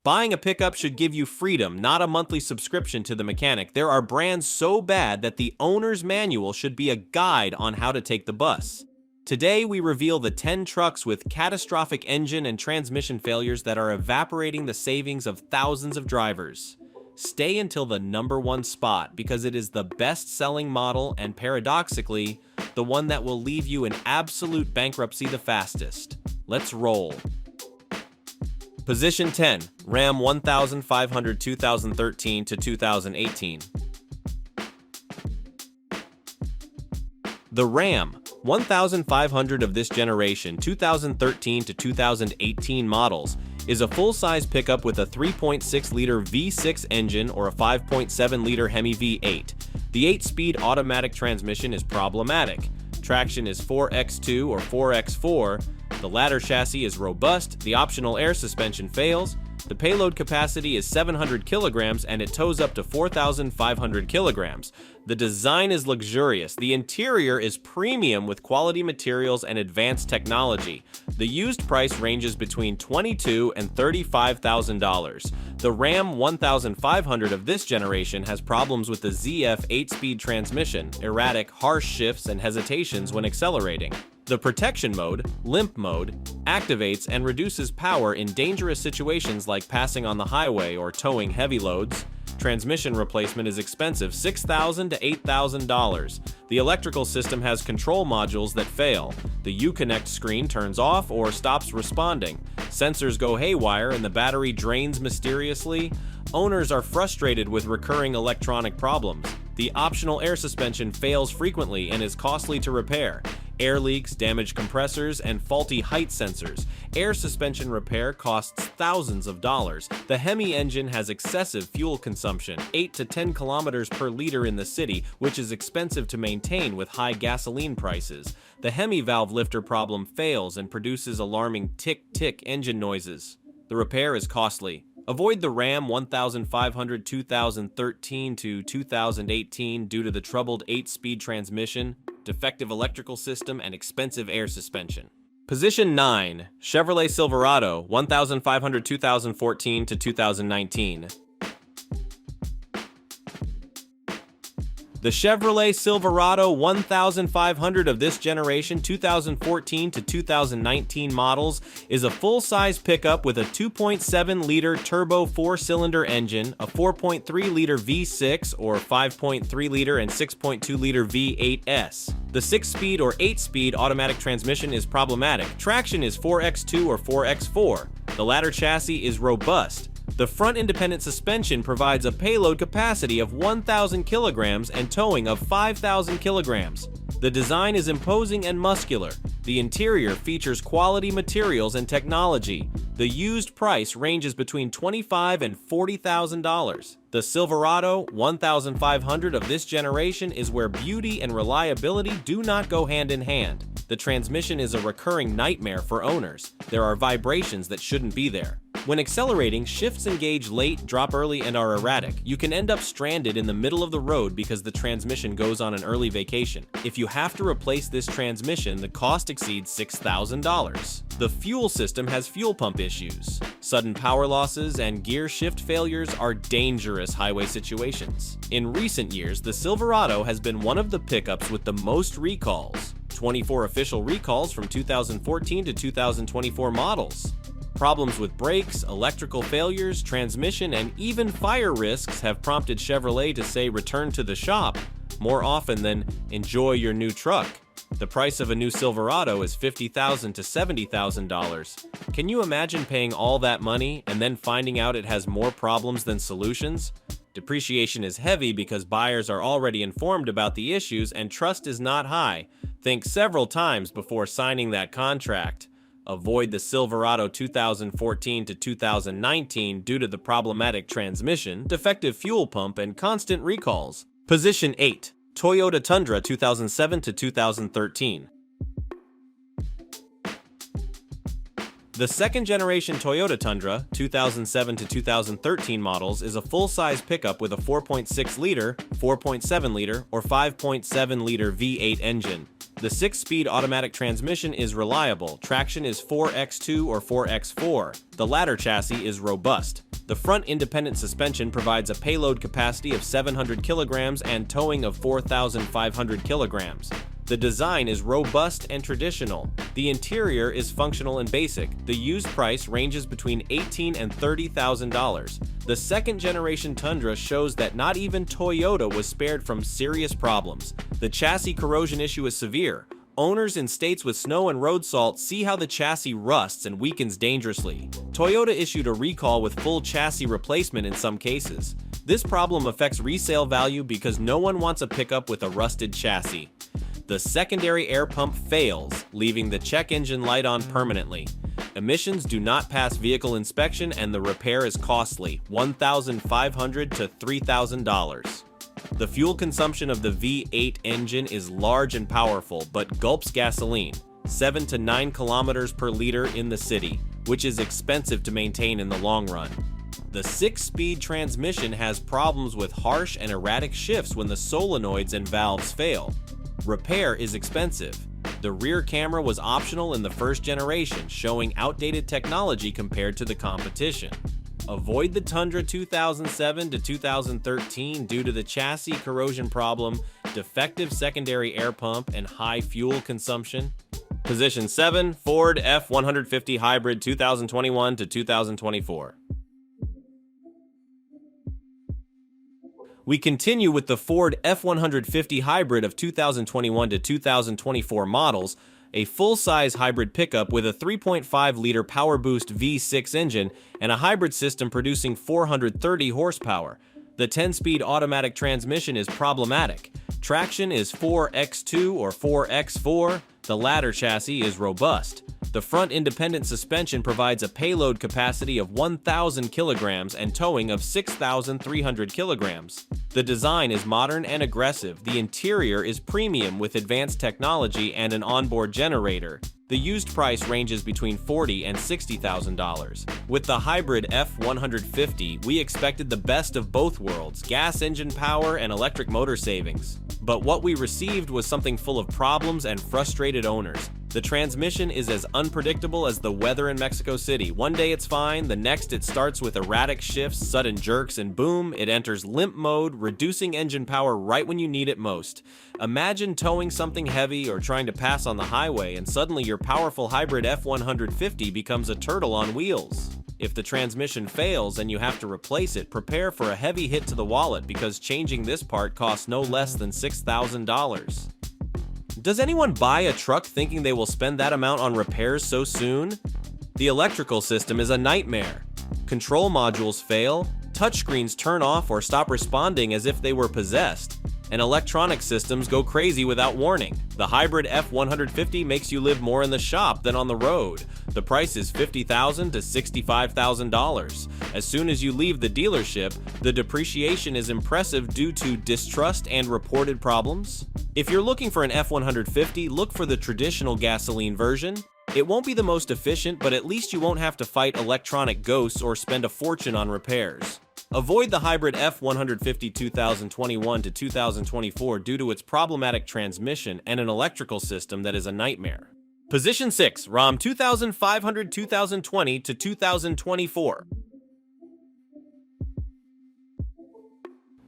Buying a pickup should give you freedom, not a monthly subscription to the mechanic. There are brands so bad that the owner's manual should be a guide on how to take the bus. Today, we reveal the 10 trucks with catastrophic engine and transmission failures that are evaporating the savings of thousands of drivers. Stay until the #1 spot because it is the best-selling model and, paradoxically, the one that will leave you in absolute bankruptcy the fastest. Let's roll. Position 10, Ram 1500 2013 to 2018. The Ram 1500 of this generation 2013 to 2018 models is a full-size pickup with a 3.6-liter V6 engine or a 5.7-liter Hemi V8. The 8-speed automatic transmission is problematic. Traction is 4x2 or 4x4. The ladder chassis is robust, the optional air suspension fails, the payload capacity is 700 kilograms and it tows up to 4,500 kilograms. The design is luxurious, the interior is premium with quality materials and advanced technology. The used price ranges between $22,000 and $35,000. The Ram 1500 of this generation has problems with the ZF 8-speed transmission, erratic, harsh shifts and hesitations when accelerating. The protection mode, limp mode, activates and reduces power in dangerous situations like passing on the highway or towing heavy loads. Transmission replacement is expensive, $6,000 to $8,000. The electrical system has control modules that fail. The Uconnect screen turns off or stops responding. Sensors go haywire and the battery drains mysteriously. Owners are frustrated with recurring electronic problems. The optional air suspension fails frequently and is costly to repair. Air leaks, damaged compressors, and faulty height sensors. Air suspension repair costs thousands of dollars. The Hemi engine has excessive fuel consumption, 8 to 10 kilometers per liter in the city, which is expensive to maintain with high gasoline prices. The Hemi valve lifter problem fails and produces alarming tick-tick engine noises. The repair is costly. Avoid the Ram 1500 2013 to 2018 due to the troubled 8-speed transmission, defective electrical system, and expensive air suspension. Position 9, Chevrolet Silverado 1500 2014 to 2019. The Chevrolet Silverado 1500 of this generation 2014 to 2019 models is a full-size pickup with a 2.7-liter turbo 4-cylinder engine, a 4.3-liter V6 or 5.3-liter and 6.2-liter V8S. The 6-speed or 8-speed automatic transmission is problematic. Traction is 4x2 or 4x4. The ladder chassis is robust. The front independent suspension provides a payload capacity of 1,000 kilograms and towing of 5,000 kilograms. The design is imposing and muscular. The interior features quality materials and technology. The used price ranges between $25,000 and $40,000. The Silverado 1500 of this generation is where beauty and reliability do not go hand in hand. The transmission is a recurring nightmare for owners. There are vibrations that shouldn't be there. When accelerating, shifts engage late, drop early, and are erratic. You can end up stranded in the middle of the road because the transmission goes on an early vacation. If you have to replace this transmission, the cost exceeds $6,000. The fuel system has fuel pump issues. Sudden power losses and gear shift failures are dangerous highway situations. In recent years, the Silverado has been one of the pickups with the most recalls. 24 official recalls from 2014 to 2024 models. Problems with brakes, electrical failures, transmission, and even fire risks have prompted Chevrolet to say return to the shop more often than enjoy your new truck. The price of a new Silverado is $50,000 to $70,000. Can you imagine paying all that money and then finding out it has more problems than solutions? Depreciation is heavy because buyers are already informed about the issues and trust is not high. Think several times before signing that contract. Avoid the Silverado 2014 to 2019 due to the problematic transmission, defective fuel pump, and constant recalls. Position 8, Toyota Tundra 2007 to 2013. The second-generation Toyota Tundra 2007 to 2013 models is a full-size pickup with a 4.6-liter, 4.7-liter, or 5.7-liter V8 engine. The 6-speed automatic transmission is reliable. Traction is 4x2 or 4x4. The ladder chassis is robust. The front independent suspension provides a payload capacity of 700 kilograms and towing of 4,500 kilograms. The design is robust and traditional. The interior is functional and basic. The used price ranges between $18,000 and $30,000. The second-generation Tundra shows that not even Toyota was spared from serious problems. The chassis corrosion issue is severe. Owners in states with snow and road salt see how the chassis rusts and weakens dangerously. Toyota issued a recall with full chassis replacement in some cases. This problem affects resale value because no one wants a pickup with a rusted chassis. The secondary air pump fails, leaving the check engine light on permanently. Emissions do not pass vehicle inspection and the repair is costly, $1,500 to $3,000. The fuel consumption of the V8 engine is large and powerful, but gulps gasoline, 7 to 9 kilometers per liter in the city, which is expensive to maintain in the long run. The 6-speed transmission has problems with harsh and erratic shifts when the solenoids and valves fail. Repair is expensive. The rear camera was optional in the first generation, showing outdated technology compared to the competition. Avoid the Tundra 2007 to 2013 due to the chassis corrosion problem, defective secondary air pump, and high fuel consumption. Position 7, Ford F-150 Hybrid 2021 to 2024. We continue with the Ford F-150 Hybrid of 2021 to 2024 models, a full-size hybrid pickup with a 3.5-liter PowerBoost V6 engine and a hybrid system producing 430 horsepower. The 10-speed automatic transmission is problematic. Traction is 4x2 or 4x4. The latter chassis is robust. The front independent suspension provides a payload capacity of 1,000 kilograms and towing of 6,300 kilograms. The design is modern and aggressive. The interior is premium with advanced technology and an onboard generator. The used price ranges between $40,000 and $60,000. With the hybrid F-150, we expected the best of both worlds, gas engine power and electric motor savings. But what we received was something full of problems and frustrated owners. The transmission is as unpredictable as the weather in Mexico City. One day it's fine, the next it starts with erratic shifts, sudden jerks, and boom, it enters limp mode, reducing engine power right when you need it most. Imagine towing something heavy or trying to pass on the highway, and suddenly your powerful hybrid F-150 becomes a turtle on wheels. If the transmission fails and you have to replace it, prepare for a heavy hit to the wallet because changing this part costs no less than $6,000. Does anyone buy a truck thinking they will spend that amount on repairs so soon? The electrical system is a nightmare. Control modules fail, touchscreens turn off or stop responding as if they were possessed, and electronic systems go crazy without warning. The hybrid F-150 makes you live more in the shop than on the road. The price is $50,000 to $65,000. As soon as you leave the dealership, the depreciation is impressive due to distrust and reported problems. If you're looking for an F-150, look for the traditional gasoline version. It won't be the most efficient, but at least you won't have to fight electronic ghosts or spend a fortune on repairs. Avoid the hybrid F-150 2021 to 2024 due to its problematic transmission and an electrical system that is a nightmare. Position 6, Ram 2500 2020 to 2024.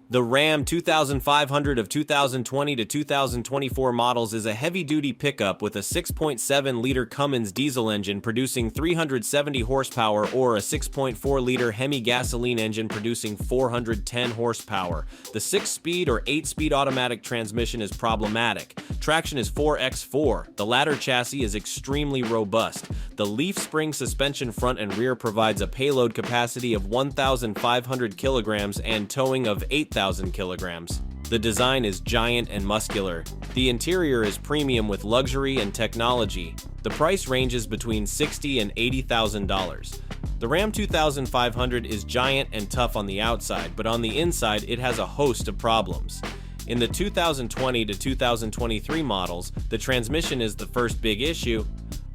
The Ram 2500 of 2020 to 2024 models is a heavy-duty pickup with a 6.7-liter Cummins diesel engine producing 370 horsepower or a 6.4-liter Hemi gasoline engine producing 410 horsepower. The 6-speed or 8-speed automatic transmission is problematic. Traction is 4x4. The latter chassis is extremely robust. The leaf spring suspension front and rear provides a payload capacity of 1,500 kilograms and towing of 8,000 kilograms. The design is giant and muscular. The interior is premium with luxury and technology. The price ranges between $60,000 and $80,000. The Ram 2500 is giant and tough on the outside, but on the inside it has a host of problems. In the 2020 to 2023 models, the transmission is the first big issue.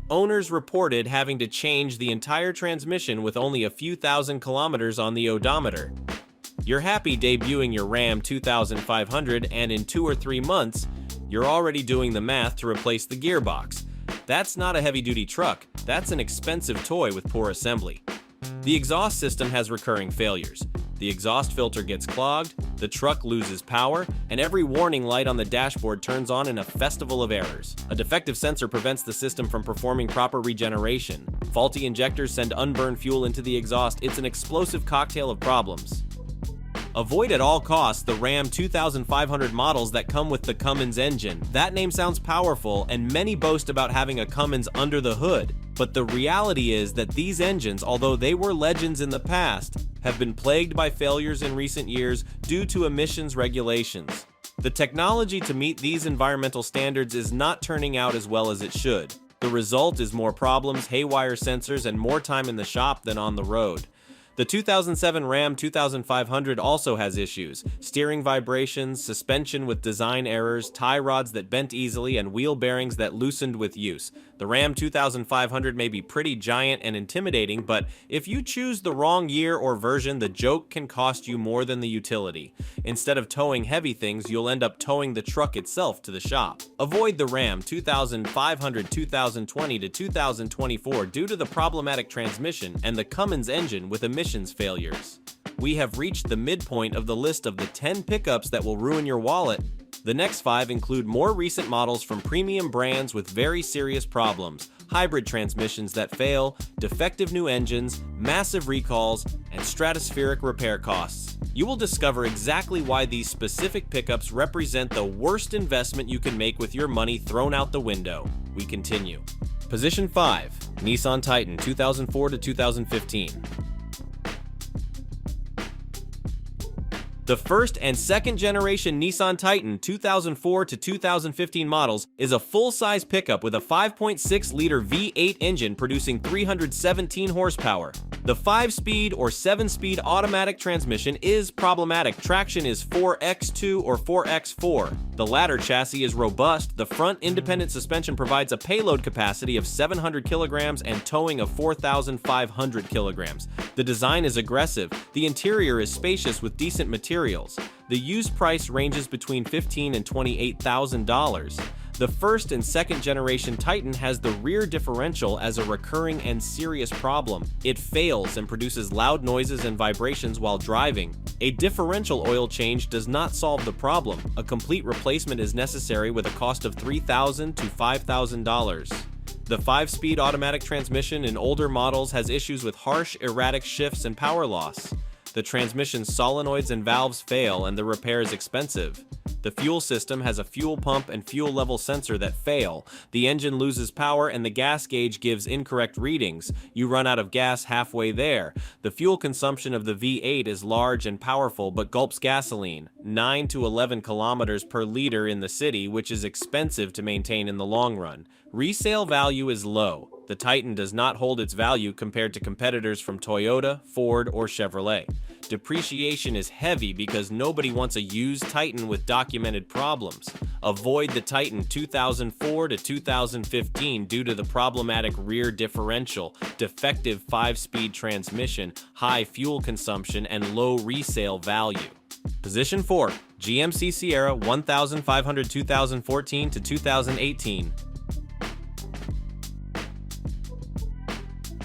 Owners reported having to change the entire transmission with only a few thousand kilometers on the odometer. You're happy debuting your Ram 2500 and in 2 or 3 months, you're already doing the math to replace the gearbox. That's not a heavy-duty truck, that's an expensive toy with poor assembly. The exhaust system has recurring failures. The exhaust filter gets clogged, the truck loses power, and every warning light on the dashboard turns on in a festival of errors. A defective sensor prevents the system from performing proper regeneration. Faulty injectors send unburned fuel into the exhaust. It's an explosive cocktail of problems. Avoid at all costs the Ram 2500 models that come with the Cummins engine. That name sounds powerful, and many boast about having a Cummins under the hood. But the reality is that these engines, although they were legends in the past, have been plagued by failures in recent years due to emissions regulations. The technology to meet these environmental standards is not turning out as well as it should. The result is more problems, haywire sensors, and more time in the shop than on the road. The 2007 Ram 2500 also has issues: steering vibrations, suspension with design errors, tie rods that bent easily, and wheel bearings that loosened with use. The Ram 2500 may be pretty giant and intimidating, but if you choose the wrong year or version, the joke can cost you more than the utility. Instead of towing heavy things, you'll end up towing the truck itself to the shop. Avoid the Ram 2500 2020 to 2024 due to the problematic transmission and the Cummins engine with emissions failures. We have reached the midpoint of the list of the 10 pickups that will ruin your wallet. The next 5 include more recent models from premium brands with very serious problems, hybrid transmissions that fail, defective new engines, massive recalls, and stratospheric repair costs. You will discover exactly why these specific pickups represent the worst investment you can make with your money thrown out the window. We continue. Position 5. Nissan Titan 2004 to 2015. The first and second generation Nissan Titan 2004 to 2015 models is a full-size pickup with a 5.6-liter V8 engine producing 317 horsepower. The 5-speed or 7-speed automatic transmission is problematic. Traction is 4x2 or 4x4. The ladder chassis is robust. The front independent suspension provides a payload capacity of 700 kilograms and towing of 4,500 kilograms. The design is aggressive. The interior is spacious with decent materials. The used price ranges between $15,000 and $28,000. The first and second generation Titan has the rear differential as a recurring and serious problem. It fails and produces loud noises and vibrations while driving. A differential oil change does not solve the problem. A complete replacement is necessary with a cost of $3,000 to $5,000. The 5-speed automatic transmission in older models has issues with harsh, erratic shifts and power loss. The transmission's solenoids and valves fail and the repair is expensive. The fuel system has a fuel pump and fuel level sensor that fail. The engine loses power and the gas gauge gives incorrect readings. You run out of gas halfway there. The fuel consumption of the V8 is large and powerful but gulps gasoline, 9 to 11 kilometers per liter in the city, which is expensive to maintain in the long run. Resale value is low. The Titan does not hold its value compared to competitors from Toyota, Ford, or Chevrolet. Depreciation is heavy because nobody wants a used Titan with documented problems. Avoid the Titan 2004 to 2015 due to the problematic rear differential, defective 5-speed transmission, high fuel consumption, and low resale value. Position 4. GMC Sierra 1500 2014 to 2018.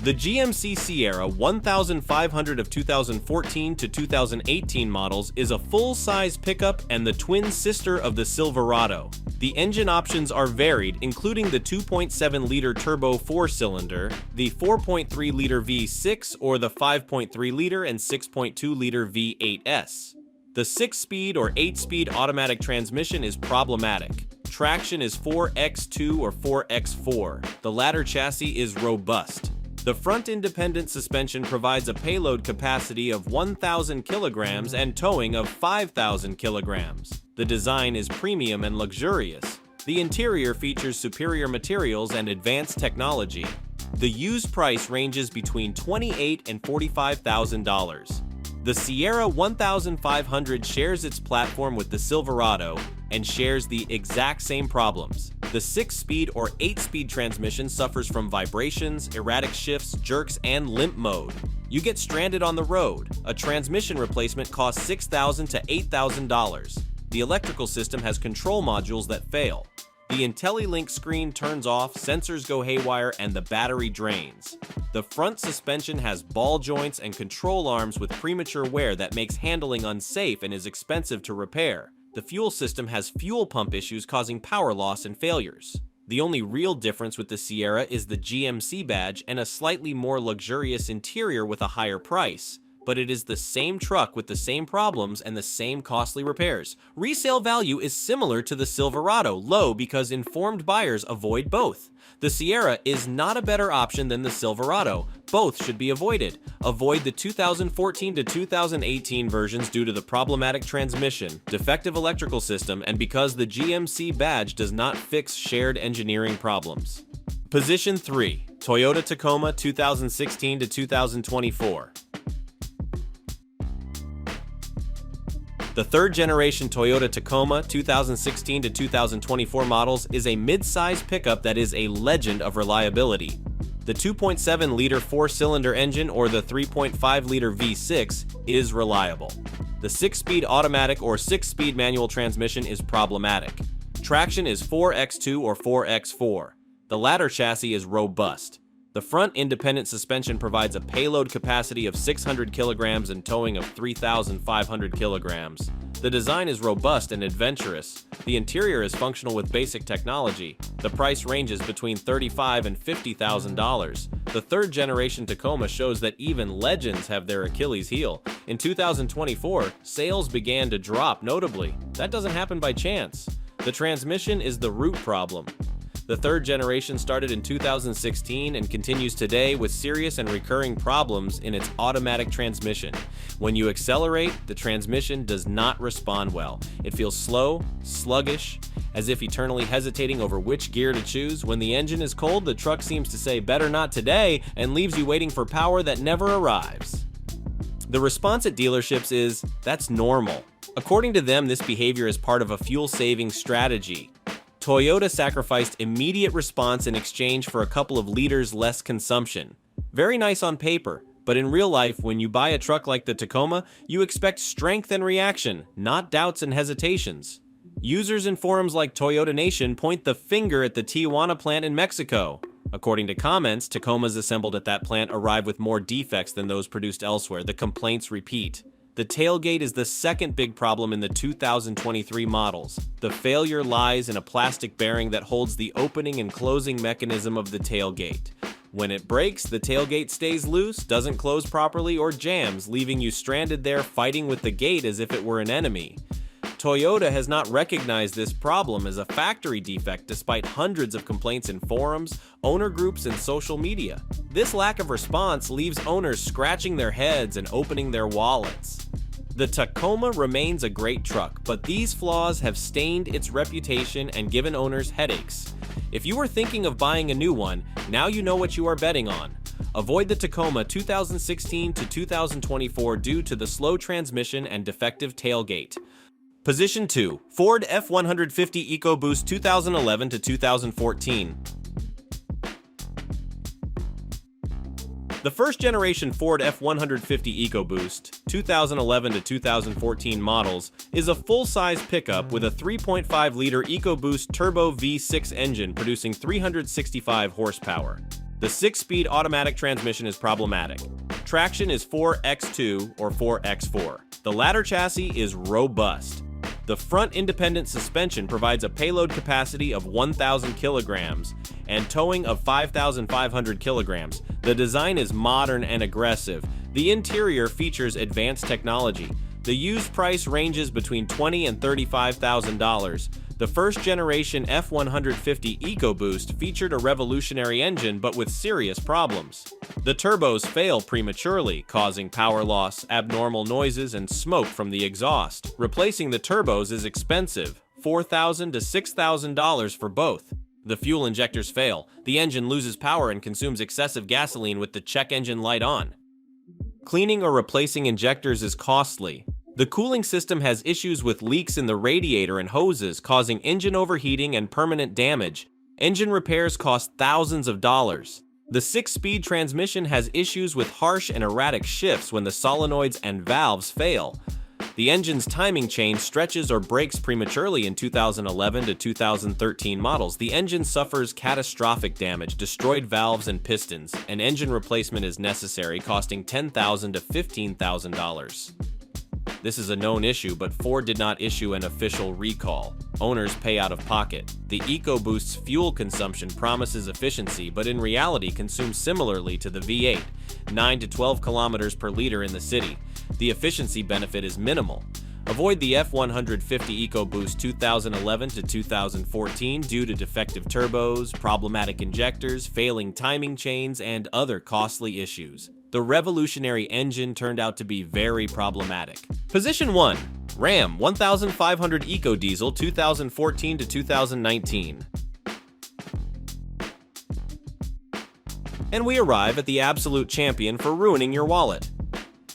The GMC Sierra 1500 of 2014 to 2018 models is a full-size pickup and the twin sister of the Silverado. The engine options are varied, including the 2.7-liter turbo 4-cylinder, the 4.3-liter V6, or the 5.3-liter and 6.2-liter V8S. The 6-speed or 8-speed automatic transmission is problematic. Traction is 4x2 or 4x4. The ladder chassis is robust. The front independent suspension provides a payload capacity of 1,000 kilograms and towing of 5,000 kilograms. The design is premium and luxurious. The interior features superior materials and advanced technology. The used price ranges between $28,000 and $45,000. The Sierra 1500 shares its platform with the Silverado and shares the exact same problems. The 6-speed or 8-speed transmission suffers from vibrations, erratic shifts, jerks, and limp mode. You get stranded on the road. A transmission replacement costs $6,000 to $8,000. The electrical system has control modules that fail. The IntelliLink screen turns off, sensors go haywire, and the battery drains. The front suspension has ball joints and control arms with premature wear that makes handling unsafe and is expensive to repair. The fuel system has fuel pump issues causing power loss and failures. The only real difference with the Sierra is the GMC badge and a slightly more luxurious interior with a higher price. But it is the same truck with the same problems and the same costly repairs. Resale value is similar to the Silverado, low because informed buyers avoid both. The Sierra is not a better option than the Silverado. Both should be avoided. Avoid the 2014 to 2018 versions due to the problematic transmission, defective electrical system, and because the GMC badge does not fix shared engineering problems. Position 3. Toyota Tacoma 2016 to 2024. The third-generation Toyota Tacoma 2016 to 2024 models is a mid-size pickup that is a legend of reliability. The 2.7-liter four-cylinder engine or the 3.5-liter V6 is reliable. The 6-speed automatic or 6-speed manual transmission is problematic. Traction is 4x2 or 4x4. The ladder chassis is robust. The front independent suspension provides a payload capacity of 600 kilograms and towing of 3,500 kilograms. The design is robust and adventurous. The interior is functional with basic technology. The price ranges between $35,000 and $50,000. The third-generation Tacoma shows that even legends have their Achilles heel. In 2024, sales began to drop notably. That doesn't happen by chance. The transmission is the root problem. The third generation started in 2016 and continues today with serious and recurring problems in its automatic transmission. When you accelerate, the transmission does not respond well. It feels slow, sluggish, as if eternally hesitating over which gear to choose. When the engine is cold, the truck seems to say, "Better not today," and leaves you waiting for power that never arrives. The response at dealerships is, "That's normal." According to them, this behavior is part of a fuel-saving strategy. Toyota sacrificed immediate response in exchange for a couple of liters less consumption. Very nice on paper, but in real life, when you buy a truck like the Tacoma, you expect strength and reaction, not doubts and hesitations. Users in forums like Toyota Nation point the finger at the Tijuana plant in Mexico. According to comments, Tacomas assembled at that plant arrive with more defects than those produced elsewhere. The complaints repeat. The tailgate is the second big problem in the 2023 models. The failure lies in a plastic bearing that holds the opening and closing mechanism of the tailgate. When it breaks, the tailgate stays loose, doesn't close properly, or jams, leaving you stranded there fighting with the gate as if it were an enemy. Toyota has not recognized this problem as a factory defect despite hundreds of complaints in forums, owner groups, and social media. This lack of response leaves owners scratching their heads and opening their wallets. The Tacoma remains a great truck, but these flaws have stained its reputation and given owners headaches. If you were thinking of buying a new one, now you know what you are betting on. Avoid the Tacoma 2016 to 2024 due to the slow transmission and defective tailgate. Position 2. Ford F-150 EcoBoost 2011 to 2014. The first-generation Ford F-150 EcoBoost 2011 to 2014 models is a full-size pickup with a 3.5-liter EcoBoost turbo V6 engine producing 365 horsepower. The 6-speed automatic transmission is problematic. Traction is 4x2 or 4x4. The ladder chassis is robust. The front independent suspension provides a payload capacity of 1,000 kilograms and towing of 5,500 kilograms. The design is modern and aggressive. The interior features advanced technology. The used price ranges between $20,000 and $35,000. The first-generation F-150 EcoBoost featured a revolutionary engine but with serious problems. The turbos fail prematurely, causing power loss, abnormal noises, and smoke from the exhaust. Replacing the turbos is expensive, $4,000 to $6,000 for both. The fuel injectors fail. The engine loses power and consumes excessive gasoline with the check engine light on. Cleaning or replacing injectors is costly. The cooling system has issues with leaks in the radiator and hoses, causing engine overheating and permanent damage. Engine repairs cost thousands of dollars. The 6-speed transmission has issues with harsh and erratic shifts when the solenoids and valves fail. The engine's timing chain stretches or breaks prematurely in 2011 to 2013 models. The engine suffers catastrophic damage, destroyed valves and pistons. An engine replacement is necessary, costing $10,000 to $15,000. This is a known issue, but Ford did not issue an official recall. Owners pay out of pocket. The EcoBoost's fuel consumption promises efficiency, but in reality consumes similarly to the V8, 9 to 12 kilometers per liter in the city. The efficiency benefit is minimal. Avoid the F150 EcoBoost 2011 to 2014 due to defective turbos, problematic injectors, failing timing chains, and other costly issues. The revolutionary engine turned out to be very problematic. Position 1. Ram 1500 EcoDiesel 2014 to 2019. And we arrive at the absolute champion for ruining your wallet.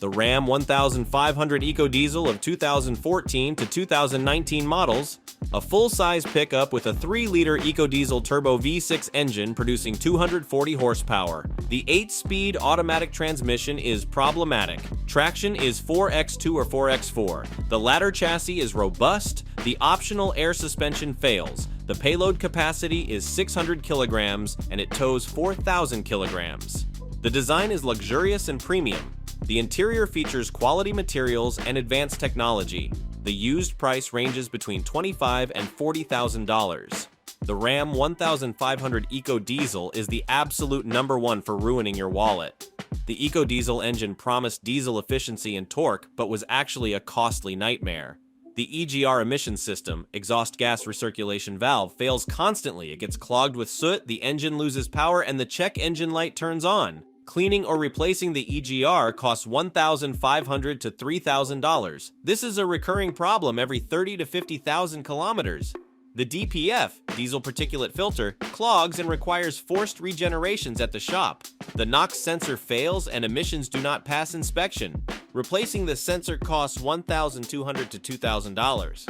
The Ram 1500 EcoDiesel of 2014 to 2019 models, a full-size pickup with a 3-liter EcoDiesel turbo V6 engine producing 240 horsepower. The 8-speed automatic transmission is problematic. Traction is 4x2 or 4x4. The ladder chassis is robust. The optional air suspension fails. The payload capacity is 600 kilograms and it tows 4,000 kilograms. The design is luxurious and premium. The interior features quality materials and advanced technology. The used price ranges between $25,000 and $40,000. The Ram 1500 EcoDiesel is the absolute #1 for ruining your wallet. The EcoDiesel engine promised diesel efficiency and torque, but was actually a costly nightmare. The EGR emission system, exhaust gas recirculation valve, fails constantly. It gets clogged with soot, the engine loses power, and the check engine light turns on. Cleaning or replacing the EGR costs $1,500 to $3,000. This is a recurring problem every 30 to 50,000 kilometers. The DPF, diesel particulate filter, clogs and requires forced regenerations at the shop. The NOx sensor fails and emissions do not pass inspection. Replacing the sensor costs $1,200 to $2,000.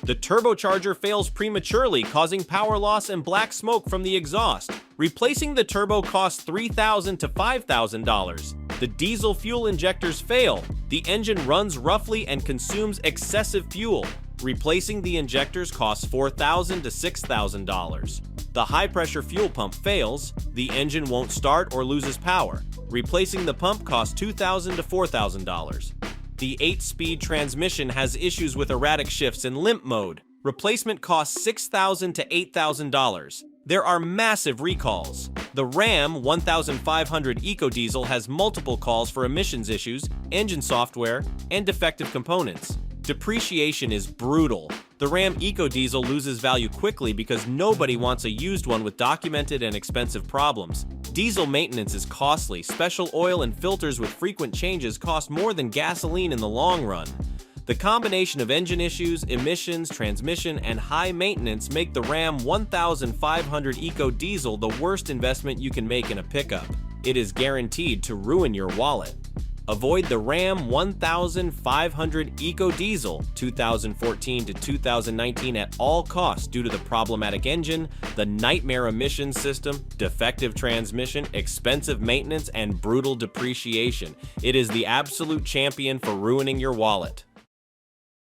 The turbocharger fails prematurely, causing power loss and black smoke from the exhaust. Replacing the turbo costs $3,000 to $5,000. The diesel fuel injectors fail. The engine runs roughly and consumes excessive fuel. Replacing the injectors costs $4,000 to $6,000. The high-pressure fuel pump fails. The engine won't start or loses power. Replacing the pump costs $2,000 to $4,000. The 8-speed transmission has issues with erratic shifts in limp mode. Replacement costs $6,000 to $8,000. There are massive recalls. The Ram 1500 EcoDiesel has multiple calls for emissions issues, engine software, and defective components. Depreciation is brutal. The Ram EcoDiesel loses value quickly because nobody wants a used one with documented and expensive problems. Diesel maintenance is costly. Special oil and filters with frequent changes cost more than gasoline in the long run. The combination of engine issues, emissions, transmission, and high maintenance make the Ram 1500 EcoDiesel the worst investment you can make in a pickup. It is guaranteed to ruin your wallet. Avoid the Ram 1500 EcoDiesel 2014 to 2019 at all costs due to the problematic engine, the nightmare emission system, defective transmission, expensive maintenance, and brutal depreciation. It is the absolute champion for ruining your wallet.